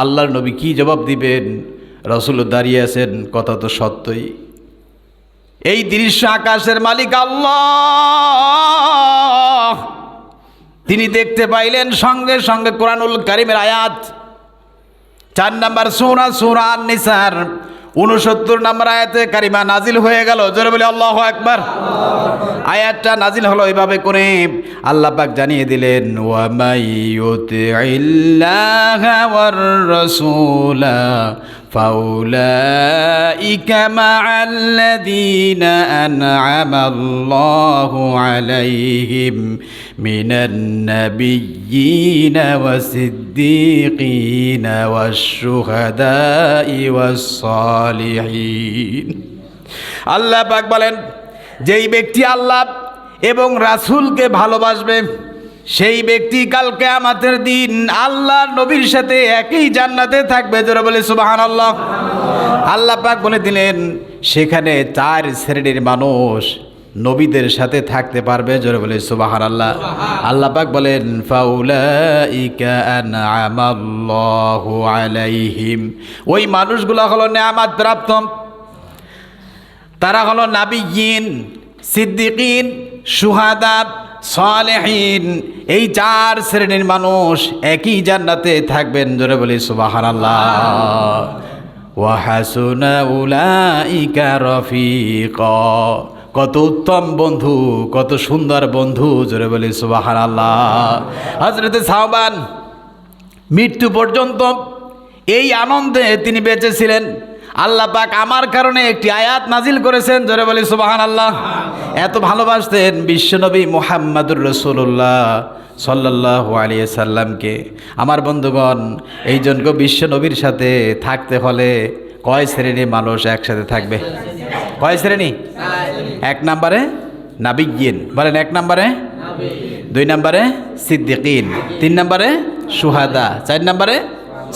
আল্লাহর নবী কি জবাব দিবেন? রাসূল দাঁড়িয়ে আছেন, কথা তো সত্যই। এই দৃশ্য আকাশের মালিক আল্লাহ তিনি দেখতে পাইলেন। সঙ্গে সঙ্গে কোরআনুল কারীমের আয়াত 4 নম্বর সূরা সূরা আন-নিসার 69 নম্বর আয়াতে কারিমা নাজিল হয়ে গেল। জোরে বলে আল্লাহু আকবার। আয়াতটা নাজিল হলো এইভাবে করে, আল্লাহ পাক জানিয়ে দিলেন, ওয়া মাইয়ুতিইল্লাহা ওয়ার রাসূলা ফাউলাইকা মা'আল্লাযীনা আন'আমাল্লাহু আলাইহিম মিনান নাবিয়্যিনা ওয়াস-সিদ্দীকিনা ওয়াশ-শুহাদা'i ওয়াস-সালিহিন। আল্লাহ পাক বলেন, যেই ব্যক্তি আল্লাহ এবং রাসূলকে ভালোবাসবে সেই ব্যক্তি কাল কিয়ামতের দিন আল্লাহর নবীর সাথে একই জান্নাতে থাকবে। জোরে বলে সুবহানাল্লাহ। আল্লাহ পাক বলে দিলেন সেখানে 4 শ্রেণীর মানুষ নবীদের সাথে থাকতে পারবে। জোরে বলে সুবহানাল্লাহ। আল্লাহ পাক বলেন, ফাউলাইকা আন'আমাল্লাহু আলাইহিম। ওই মানুষগুলো হলো নেয়ামত প্রাপ্ত। তারা হলো নাবিয়্যিন, সিদ্দিকিন, শুহাদা, সালেহিন। এই 4 শ্রেণীর মানুষ একই জান্নাতে থাকবেন। জোরে বলি সুবহানাল্লাহ। ওয়া হাসুনা উলাইকা রফিকা। কত উত্তম বন্ধু, কত সুন্দর বন্ধু। জোরে বলি সুবহানাল্লাহ। হযরতে সাওবান মৃত্যু পর্যন্ত এই আনন্দে তিনি বেঁচে ছিলেন। আল্লাহ পাক আমার কারণে একটি আয়াত নাজিল করেছেন। জোরে বলি সুবহানাল্লাহ। এত ভালোবাসতেন বিশ্বনবী মুহাম্মদুর রাসূলুল্লাহ সাল্লাল্লাহু আলাইহি সাল্লামকে। আমার বন্ধুগণ, এই জন্য বিশ্বনবীর সাথে থাকতে হলে কয় শ্রেণীর মানুষ একসাথে থাকবে? কয় শ্রেণী? 1 নম্বরে নাবিয়্যিন, বলেন 1 নম্বরে, 2 নম্বরে সিদ্দিকিন, 3 নম্বরে শুহাদা, 4 নম্বরে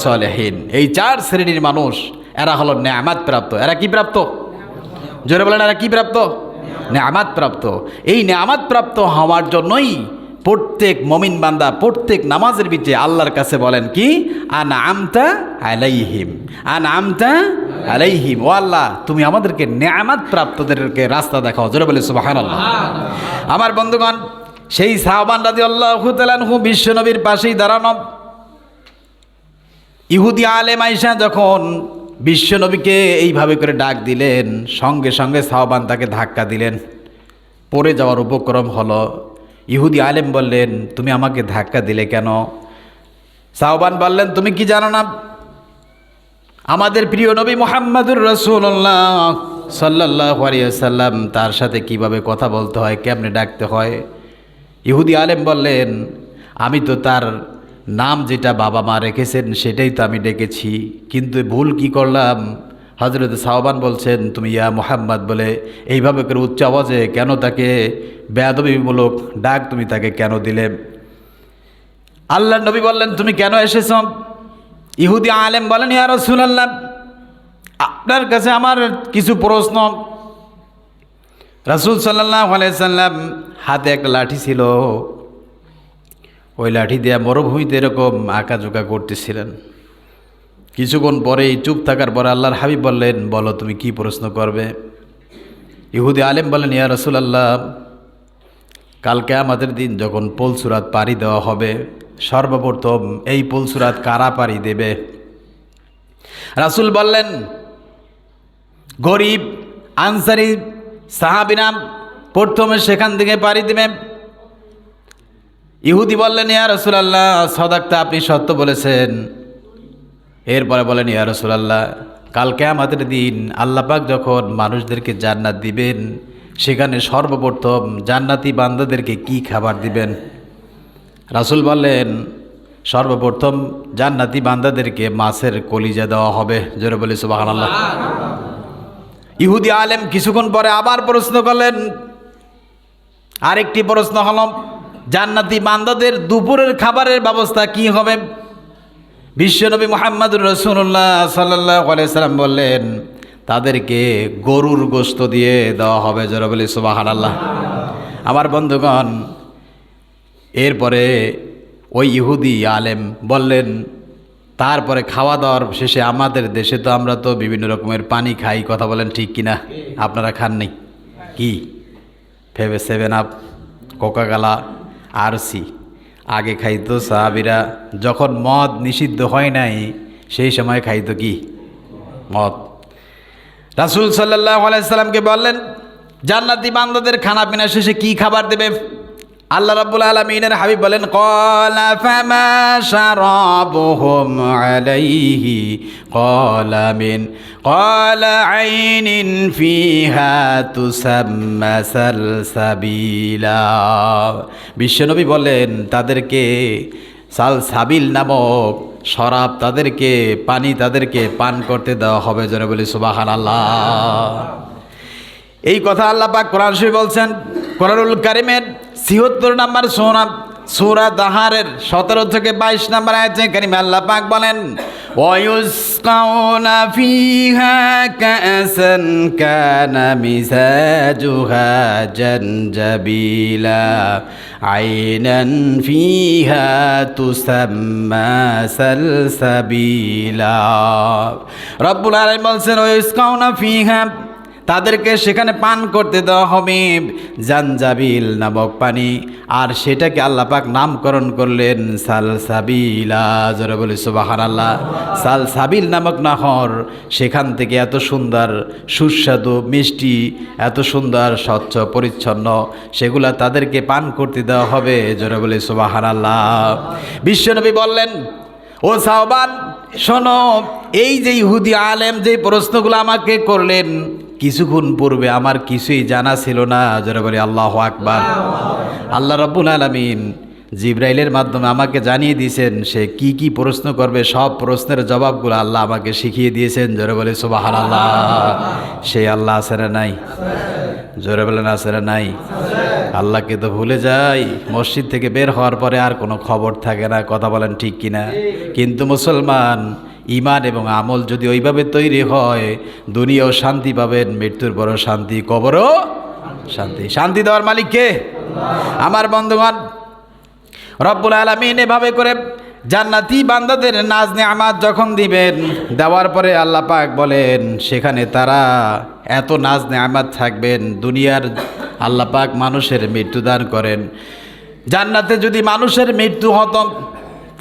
সালেহিন। এই 4 শ্রেণীর মানুষ এরা হলো নেয়ামত প্রাপ্ত। এরা কি প্রাপ্ত? জোরে বলেন, এরা কি প্রাপ্ত? নেয়ামত প্রাপ্ত। এই নেয়ামত প্রাপ্ত হওয়ার জন্যই প্রত্যেক মুমিন বান্দা প্রত্যেক নামাজের ভিতরে আল্লাহর কাছে বলেন কি, আন'আমতা আলাইহিম, আন'আমতা আলাইহিম। ও আল্লাহ, তুমি আমাদেরকে নেয়ামত প্রাপ্তদেরকে রাস্তা দেখাও। জোরে বলে সুবহানাল্লাহ। আমার বন্ধুগণ, সেই সাহাবান রাদিয়াল্লাহু তাআলা আনহু বিশ্বনবীর পাশেই দাঁড়ানো। ইহুদি আলেম আয়েশা যখন বিশ্বনবীকে এইভাবে করে ডাক দিলেন, সঙ্গে সঙ্গে সাহাবান তাকে ধাক্কা দিলেন, পড়ে যাওয়ার উপক্রম হলো। ইহুদি আলেম বললেন, তুমি আমাকে ধাক্কা দিলে কেন? সাহাবান বললেন, তুমি কি জানো না আমাদের প্রিয় নবী মুহাম্মদুর রাসূলুল্লাহ সাল্লাল্লাহু আলাইহি ওয়াসাল্লাম, তার সাথে কিভাবে কথা বলতে হয়, কেমনে ডাকতে হয়? ইহুদি আলেম বললেন, আমি তো তার নাম যেটা বাবা মা রেখেছেন সেটাই তো আমি ডেকেছি, কিন্তু ভুল কি করলাম? হযরত সাওবান বলছেন, তুমি ইয়া মুহাম্মদ বলে এইভাবে করে উচ্চ আওয়াজে কেন তাকে বেয়াদবিমূলক ডাক তুমি তাকে কেন দিলে? আল্লাহর নবী বললেন, তুমি কেন এসেছ? ইহুদি আলেম বলেন, ইয়া রাসূলুল্লাহ, আপনার কাছে আমার কিছু প্রশ্ন। রাসূল সাল্লাল্লাহু আলাইহি সাল্লাম হাতে একটা লাঠি ছিল, ওই লাঠি দিয়ে মরুভূমিতে এরকম আঁকাঝোঁকা করতেছিলেন। কিছুক্ষণ পরেই চুপ থাকার পরে আল্লাহর হাবিব বললেন, বলো তুমি কি প্রশ্ন করবে? ইহুদি আলেম বলেন, ইয়া রাসূলুল্লাহ, কালকে আমাদের দিন যখন পুলসিরাত পাড়ি দেওয়া হবে, সর্বপ্রথম এই পুলসিরাত কারা পাড়ি দেবে? রাসূল বললেন, গরিব আনসারী সাহাবীরা প্রথমে সেখান থেকে পাড়ি দেবে। ইহুদি বললেন, ইয়া রাসূলুল্লাহ, সাদাকতা, আপনি সত্য বলেছেন। এরপরে বলেন, ইয়া রাসূলুল্লাহ, কালকে আমাদের দিন আল্লাহ পাক যখন মানুষদেরকে জান্নাত দিবেন, সেখানে সর্বপ্রথম জান্নাতি বান্দাদেরকে কি খাবার দিবেন? রাসূল বললেন, সর্বপ্রথম জান্নাতি বান্দাদেরকে মাছের কলিজা দেওয়া হবে। জোরে বলি সুবহানাল্লাহ। ইহুদি আলেম কিছুক্ষণ পরে আবার প্রশ্ন করলেন। আরেকটি প্রশ্ন হলো, জান্নাতি বান্দাদের দুপুরের খাবারের ব্যবস্থা কি হবে? বিশ্বনবী মুহাম্মদুর রাসূলুল্লাহ সাল্লাল্লাহু আলাইহি সাল্লাম বললেন, তাদেরকে গরুর গোশত দিয়ে দেওয়া হবে। জোরে বলি সুবহানাল্লাহ। আমার বন্ধুগণ, এরপরে ওই ইহুদি আলেম বললেন, তারপরে খাওয়া দাওয়ার শেষে আমাদের দেশে তো আমরা তো বিভিন্ন রকমের পানি খাই, কথা বলেন ঠিক কিনা? আপনারা খাননি কি? ফেবে 7 আপ, কোকাকোলা, আরসি আগে খাইতো সাহাবীরা। যখন মদ নিষিদ্ধ হয় নাই সেই সময় খাইতো কি? মদ। রাসূল সাল্লাল্লাহু আলাইহি সাল্লামকে বললেন জান্নাতি বান্দাদের খানা পিনা শেষে কি খাবার দেবে? আল্লাহ রাব্বুল আলামিনের হাবিব বলেন ক্বালা ফামা শারাবুহুম আলাইহি ক্বালা মিন ক্বালা আইনিন ফিহা তুসাম্মা সালসাবিলা। বিশ্বনবী বলেন তাদেরকে সালসাবিল নামক শরাব, তাদেরকে পানি, তাদেরকে পান করতে দেওয়া হবে। জোরে বলি সুবহানাল্লাহ। এই কথা আল্লাহ পাক কোরআন শরীফে বলছেন। কোরআনুল কারীমের ৭৬ নম্বর সূরা দাহারের ১৭ থেকে ২২ নম্বর আয়াতে কারিমে আল্লাহ পাক বলেন ওয়ায়ুসকাউনা ফিহা কাসান কানা মিজাজুহা জানজাবিলা আইনান ফিহা তুসাম্মা সালসাবিলা। রব্বুল আলামিন বলছেন ওয়ায়ুসকাউনা ফিহা, তাদেরকে সেখানে পান করতে দেওয়া হবে জানজাবিল নামক পানি, আর সেটাকে আল্লাহ পাক নামকরণ করলেন সালসাবিলা। জোরে বলি সুবহানাল্লাহ। সালসাবিল নামক নহর, সেখান থেকে এত সুন্দর সুস্বাদু মিষ্টি, এত সুন্দর স্বচ্ছ পরিচ্ছন্ন, সেগুলা তাদেরকে পান করতে দেওয়া হবে। জোরে বলি সুবহানাল্লাহ। বিশ্বনবী বললেন ও সাওবান শোনো, এই যে ইহুদি আলেম যে প্রশ্নগুলো আমাকে করলেন কিছুক্ষণ পূর্বে আমার কিছুই জানা ছিল না। যারা বলে আল্লাহু আকবার। আল্লাহ রাব্বুল আলামিন জিবরাইলের মাধ্যমে আমাকে জানিয়ে দিয়েছেন সে কি কি প্রশ্ন করবে, সব প্রশ্নের জবাবগুলো আল্লাহ আমাকে শিখিয়ে দিয়েছেন। জোরে বলে সুবহানাল্লাহ। সেই আল্লাহ আছে না নাই? জোরে বলেন আছে না নাই? আল্লাহকে তো ভুলে যাই, মসজিদ থেকে বের হওয়ার পরে আর কোনো খবর থাকে না, কথা বলেন ঠিক কিনা? কিন্তু মুসলমান ইমান এবং আমল যদি ওইভাবে তৈরি হয় দুনিয়াও শান্তি পাবেন, মৃত্যুর বড় শান্তি, কবরও শান্তি। শান্তি দেওয়ার মালিক কে? আমার বন্ধুগণ, রব্বুল আলামিন এভাবে করে জান্নাতি বান্দাদের নাজ নেয়ামাত যখন দিবেন, দেওয়ার পরে আল্লাহ পাক বলেন সেখানে তারা এত নাজ নেয়ামাত থাকবেন। দুনিয়ার আল্লাহ পাক মানুষের মৃত্যু দান করেন, জান্নাতে যদি মানুষের মৃত্যু হতো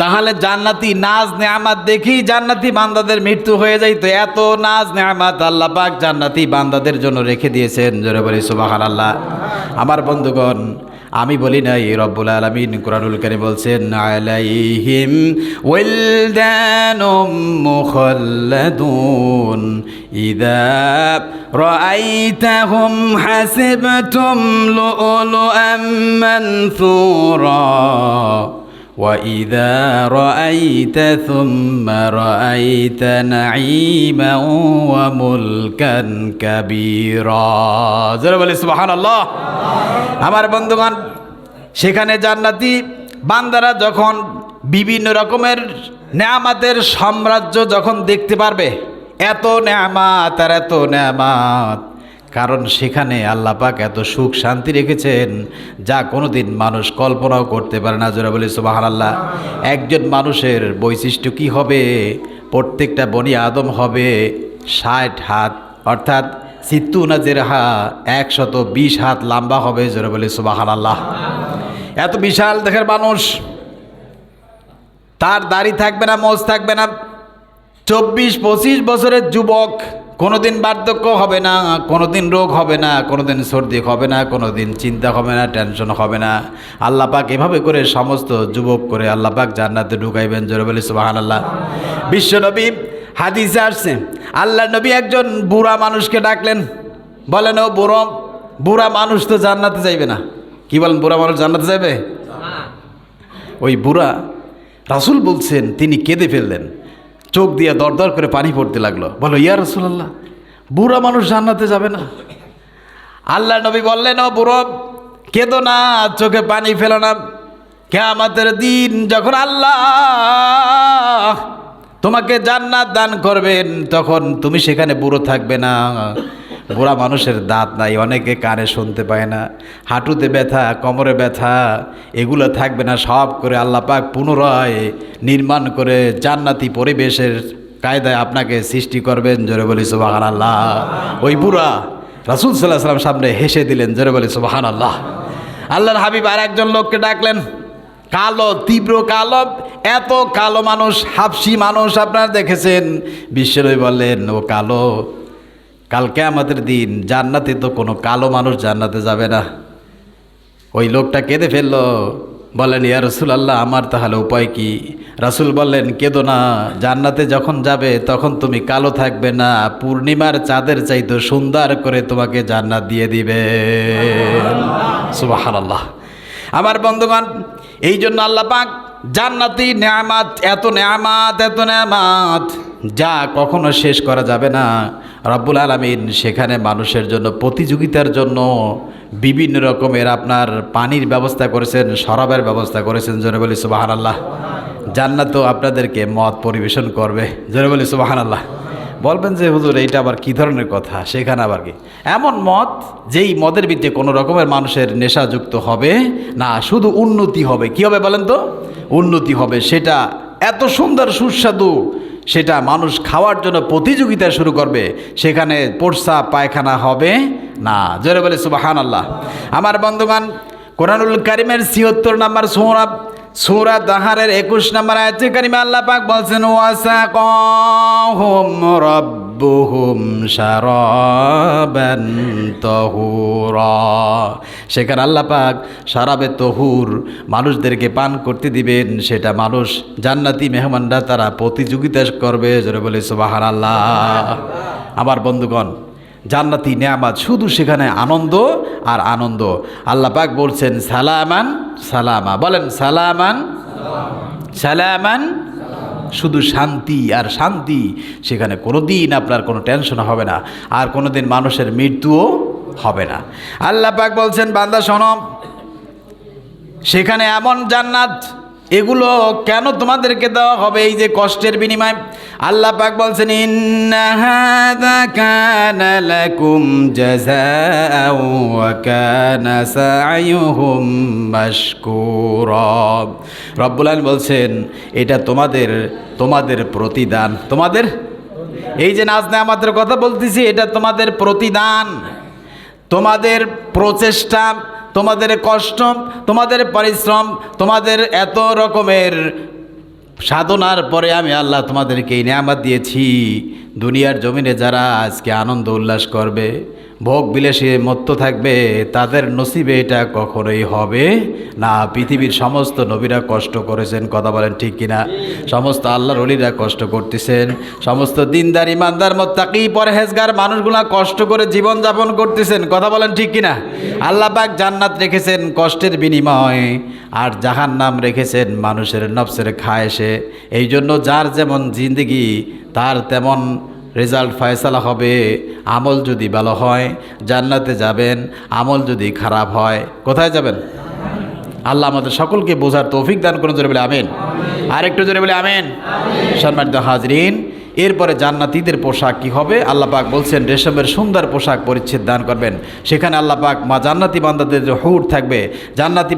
তাহলে জান্নাতি নাজ নেয়ামাত দেখি জান্নাতি বান্দাদের মৃত্যু হয়ে যাইতো। এত নাজ নেয়ামাত আল্লাহ পাক জান্নাতি বান্দাদের জন্য রেখে দিয়েছেন। জোরে বলি সুবহানাল্লাহ। আমার বন্ধুগণ, আমি বলি নাই, রব্বুল আলামিন কুরআনুল কারীম বলছেন আলাইহিম ওয়ালদানুম মুখাল্লাদুন ইযা রাআইতাহুম হাসিবতুম লুলুআম মানসুরা وَإِذَا رَأَيْتَ ثُمَّ رَأَيْتَ نَعِيمًا وَمُلْكًا كَبِيرًا। জোরে বলি সুবহানাল্লাহ। আমার বন্ধুগণ, সেখানে জান্নাতি বান্দারা যখন বিভিন্ন রকমের নেয়ামাতের সাম্রাজ্য যখন দেখতে পারবে, এত নেয়ামাত আর এত নেয়ামাত, কারণ সেখানে আল্লাহ পাক এত সুখ শান্তি রেখেছেন যা কোনোদিন মানুষ কল্পনাও করতে পারে না। জোরে বলি সুবহানাল্লাহ। একজন মানুষের বৈশিষ্ট্য কি হবে? প্রত্যেকটা বনি আদম হবে 60 হাত, অর্থাৎ সিত্তুনা জিরহা 120 হাত লম্বা হবে। জোরে বলি সুবহানাল্লাহ। এত বিশাল দেহের মানুষ, তার দাড়ি থাকবে না, মোজ থাকবে না, 24-25 বছরের যুবক, কোনোদিন বার্ধক্য হবে না, কোনোদিন রোগ হবে না, কোনোদিন সর্দি হবে না, কোনোদিন চিন্তা হবে না, টেনশন হবে না। আল্লাহ পাক এভাবে করে সমস্ত যুবক করে আল্লাহ পাক জান্নাতে ঢুকাইবেন। জোরে বলি সুবহানাল্লাহ। বিশ্বনবী হাদিসে আসছে, আল্লাহ নবী একজন বুড়া মানুষকে ডাকলেন, বলেন ও বুড়া মানুষ তো জান্নাতে যাইবে না। কি বলেন, বুড়া মানুষ জান্নাতে যাবে? ওই বুড়া রাসূল বলছেন, তিনি কেঁদে ফেললেন, চোখ দিয়ে দরদর করে পানি পড়তে লাগলো। বলো ইয়া রাসূলুল্লাহ, বুড়া মানুষ জান্নাতে যাবে না? আল্লাহ নবী বললেন ও বুড়ো, কেঁদো না, চোখে পানি ফেলো না। কিয়ামতের দিন যখন আল্লাহ তোমাকে জান্নাত দান করবেন তখন তুমি সেখানে বুড়ো থাকবে না, বুড়া মানুষের দাঁত নাই, অনেকে কানে শুনতে পায় না, হাঁটুতে ব্যথা, কোমরে ব্যথা, এগুলো থাকবে না। সব করে আল্লাহ পাক পুনরায় নির্মাণ করে জান্নাতি পরিবেশের কায়দায় আপনাকে সৃষ্টি করবেন। জোরে বলি সুবহানাল্লাহ। ওই বুড়া রাসূল সাল্লাল্লাহু আলাইহি ওয়াসাল্লাম সামনে হেসে দিলেন। জোরে বলি সুবহানাল্লাহ। আল্লাহর হাবিব আর একজন লোককে ডাকলেন, কালো, তীব্র কালো, এত কালো মানুষ, হাবশি মানুষ আপনারা দেখেছেন। বিশ্বনবী বললেন, ও কালো, কাল কিয়ামতের দিন জান্নাতে তো কোনো কালো মানুষ জান্নাতে যাবে না। ওই লোকটা কেঁদে ফেললো, বললেন, ইয়া রাসূলুল্লাহ, আমার তাহলে উপায় কি? রাসূল বললেন, কেঁদো না, জান্নাতে যখন যাবে তখন তুমি কালো থাকবে না, পূর্ণিমার চাঁদের চাইতে সুন্দর করে তোমাকে জান্নাত দিয়ে দিবে। সুবহানাল্লাহ। আমার বন্ধুগণ, এই জন্য আল্লাহ পাক জান্নাতি নেয়ামাত, এত নেয়ামাত, এত নেয়ামাত যা কখনো শেষ করা যাবে না। রব্বুল আলামিন সেখানে মানুষের জন্য প্রতিযোগিতার জন্য বিভিন্ন রকমের আপনার পানির ব্যবস্থা করেছেন, শরাবের ব্যবস্থা করেছেন। জোরে বলি সুবহানাল্লাহ। জান্নাতও আপনাদেরকে মদ পরিবেশন করবে। জোরে বলি সুবহানাল্লাহ। বলবেন যে হুজুর এইটা আবার কী ধরনের কথা? সেখানে আবার কি এমন মদ যেই মদের ভিতরে কোনো রকমের মানুষের নেশাযুক্ত হবে না, শুধু উন্নতি হবে। কি হবে বলেন তো? উন্নতি হবে। সেটা এত সুন্দর সুস্বাদু, সেটা মানুষ খাওয়ার জন্য প্রতিযোগিতা শুরু করবে। সেখানে প্রস্রাব পায়খানা হবে না। জোরে বলে সুবহানাল্লাহ। আমার বন্ধুগণ, কোরআনুল কারীমের ৭৬ নম্বর সূরা দাহারের ২১ নম্বর আয়াতে কারিমা আল্লাহ পাক বলছেন, ওয়াসাকাহুম রাব্বুহুম শারাবান তাহুরা। সেখানে আল্লাহ পাক শারাবে তহুর মানুষদেরকে পান করতে দিবেন। সেটা মানুষ জান্নাতি মেহমানরা তারা প্রতিযোগিতা করবে। জোরে বলে সুবহানাল্লাহ। আমার বন্ধুগণ, জান্নাতি নেয়ামত, শুধু সেখানে আনন্দ আর আনন্দ। আল্লাহ পাক বলছেন, সালামান সালামা। বলেন, সালামান সালামান। শুধু শান্তি আর শান্তি। সেখানে কোনো দিন আপনার কোনো টেনশন হবে না, আর কোনো দিন মানুষের মৃত্যুও হবে না। আল্লাহ পাক বলছেন, বান্দা শোনো, সেখানে এমন জান্নাত, এগুলো কেন তোমাদেরকে দেওয়া হবে? এই যে কষ্টের বিনিময়। আল্লাহ পাক বলছেন, ইন্না হাযা কানা লাকুম জাযাআও ওয়া কানা সা'য়ুহুম মাশকুরা। রব্বুল আলামিন বলছেন, এটা তোমাদের প্রতিদান। তোমাদের এই যে নাজ নেয়ামতের কথা বলতেছি, এটা তোমাদের প্রতিদান, তোমাদের প্রচেষ্টা, তোমাদের কষ্ট, তোমাদের পরিশ্রম, তোমাদের এত রকমের সাধনার পরে আমি আল্লাহ তোমাদেরকে এই নেয়ামত দিয়েছি। দুনিয়ার জমিনে যারা আজকে আনন্দ উল্লাস করবে, ভোগ বিলাসে মত্ত থাকবে, তাদের নসিবে এটা কখনোই হবে না। পৃথিবীর সমস্ত নবীরা কষ্ট করেছেন, কথা বলেন ঠিক কিনা? সমস্ত আল্লাহর ওলিরা কষ্ট করতেছেন, সমস্ত দিনদার ইমানদার মুত্তাকি পরহেজগার মানুষগুলা কষ্ট করে জীবন যাপন করতেছেন, কথা বলেন ঠিক কিনা? আল্লাহ পাক জান্নাত রেখেছেন কষ্টের বিনিময়ে, আর জাহান্নাম রেখেছেন মানুষের নফসের খায়েশে। এই জন্য যার যেমন জিন্দেগি তার তেমন রেজাল্ট ফয়সালা হবে। আমল যদি ভালো হয় জান্নাতে যাবেন, আমল যদি খারাপ হয় কোথায় যাবেন? আল্লাহ আমাদের সকলকে বোঝার তৌফিক দান করুন। জোরে বলে আমিন। আর একটু জোরে বলে আমিন। সম্মানিত হাজরিন, এরপরে জান্নাতীদের পোশাক কি হবে? আল্লাহ পাক বলছেন, রেশমের সুন্দর পোশাক পরিচ্ছেদ দান করবেন। সেখানে আল্লাহ পাক জান্নাতি বান্দাদের হুর থাকবে, জান্নাতি